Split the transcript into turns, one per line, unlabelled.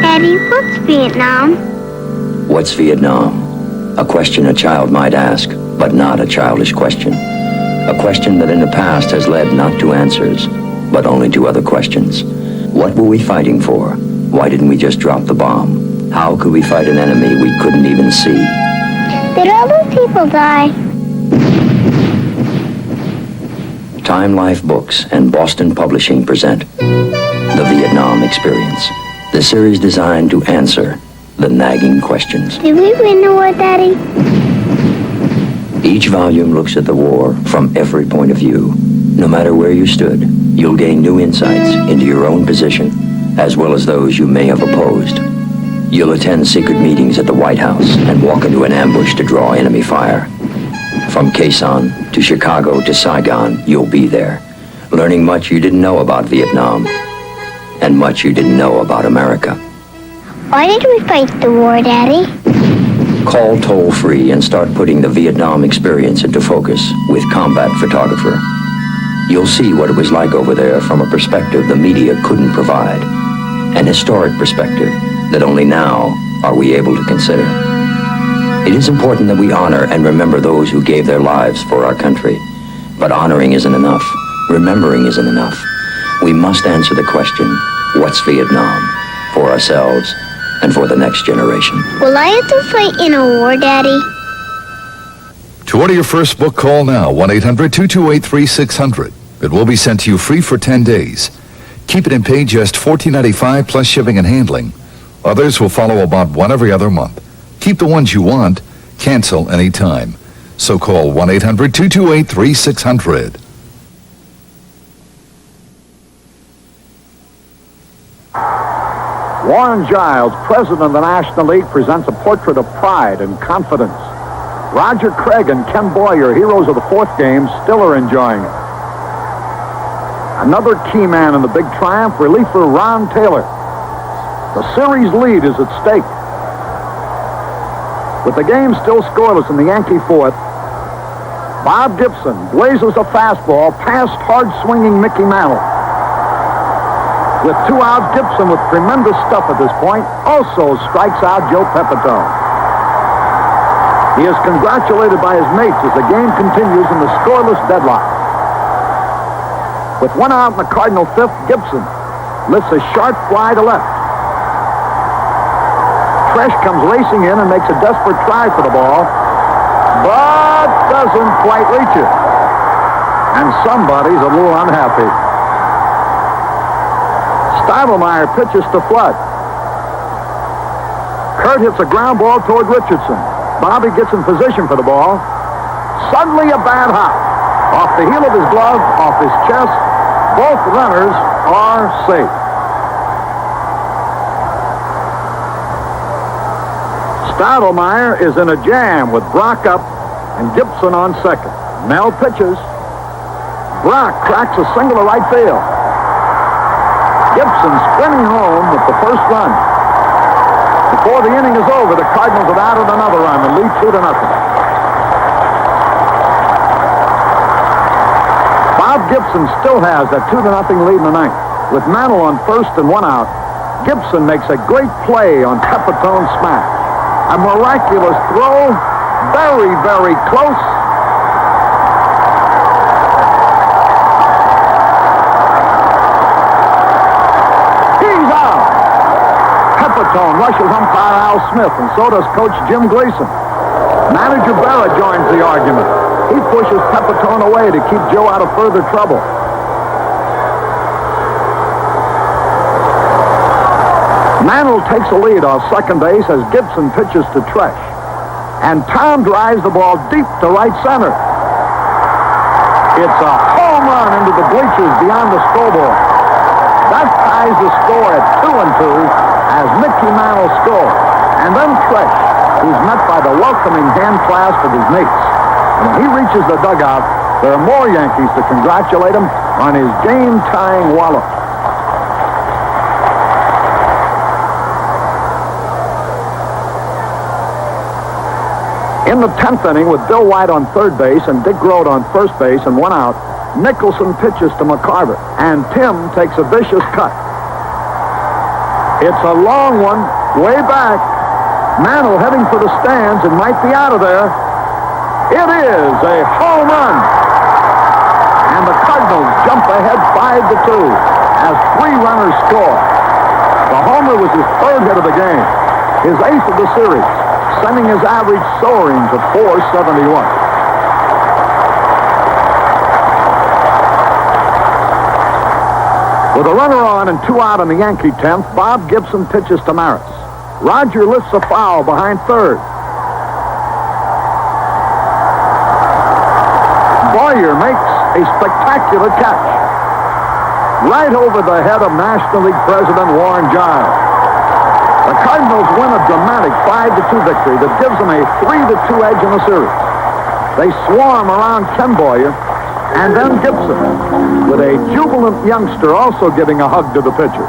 Daddy, what's Vietnam?
What's Vietnam? A question a child might ask, but not a childish question. A question that in the past has led not to answers, but only to other questions. What were we fighting for? Why didn't we just drop the bomb? How could we fight an enemy we couldn't even see?
Did all those people die?
Time Life Books and Boston Publishing present The Vietnam Experience, the series designed to answer the nagging questions.
Did we win the war, Daddy?
Each volume looks at the war from every point of view. No matter where you stood, you'll gain new insights into your own position, as well as those you may have opposed. You'll attend secret meetings at the White House and walk into an ambush to draw enemy fire. From Quezon to Chicago to Saigon, you'll be there, learning much you didn't know about Vietnam and much you didn't know about America.
Why did we fight the war, Daddy?
Call toll-free and start putting the Vietnam experience into focus with Combat Photographer. You'll see what it was like over there from a perspective the media couldn't provide, an historic perspective that only now are we able to consider. It is important that we honor and remember those who gave their lives for our country. But honoring isn't enough. Remembering isn't enough. We must answer the question, what's Vietnam? For ourselves and for the next generation.
Will I have to fight in a war, Daddy?
To order your first book, call now, 1-800-228-3600. It will be sent to you free for 10 days. Keep it and pay just $14.95 plus shipping and handling. Others will follow about one every other month. Keep the ones you want. Cancel anytime. So call 1-800-228-3600.
Warren Giles, president of the National League, presents a portrait of pride and confidence. Roger Craig and Ken Boyer, heroes of the fourth game, still are enjoying it. Another key man in the big triumph, reliever Ron Taylor. The series lead is at stake. With the game still scoreless in the Yankee fourth, Bob Gibson blazes a fastball past hard-swinging Mickey Mantle. With 2 outs, Gibson, with tremendous stuff at this point, also strikes out Joe Pepitone. He is congratulated by his mates as the game continues in the scoreless deadlock. With 1 out in the Cardinal fifth, Gibson lifts a sharp fly to left. Tresh comes racing in and makes a desperate try for the ball, but doesn't quite reach it. And somebody's a little unhappy. Stivelmeyer pitches to Flood. Kurt hits a ground ball toward Richardson. Bobby gets in position for the ball. Suddenly a bad hop. Off the heel of his glove, off his chest. Both runners are safe. Stivelmeyer is in a jam with Brock up and Gibson on second. Mel pitches. Brock cracks a single to right field. Gibson sprinting home with the first run. Before the inning is over, the Cardinals have added another run and lead 2-0. Bob Gibson still has that 2-0 lead in the ninth. With Mantle on first and 1 out, Gibson makes a great play on Pepitone's smash. A miraculous throw, very, very close. Pepitone rushes umpire Al Smith, and so does coach Jim Gleason. Manager Berra joins the argument. He pushes Pepitone away to keep Joe out of further trouble. Mantle takes a lead off second base as Gibson pitches to Tresh. And Tom drives the ball deep to right center. It's a home run into the bleachers beyond the scoreboard. That ties the score at 2-2. As Mickey Mantle scores. And then Tresh, who's met by the welcoming hand clasp of his mates. And when he reaches the dugout, there are more Yankees to congratulate him on his game-tying wallop. in the 10th inning with Bill White on third base and Dick Grote on first base and 1 out, Nicholson pitches to McCarver, and Tim takes a vicious cut. It's a long one, way back. Mantle heading for the stands and might be out of there. It is a home run. And the Cardinals jump ahead 5-2 as 3 runners score. The homer was his 3rd hit of the game, his 8th of the series, sending his average soaring to .471. With a runner on and 2 out in the Yankee 10th, Bob Gibson pitches to Maris. Roger lifts a foul behind third. Boyer makes a spectacular catch right over the head of National League President Warren Giles. The Cardinals win a dramatic 5-2 victory that gives them a 3-2 edge in the series. They swarm around Ken Boyer and then Gibson, with a jubilant youngster also giving a hug to the pitcher.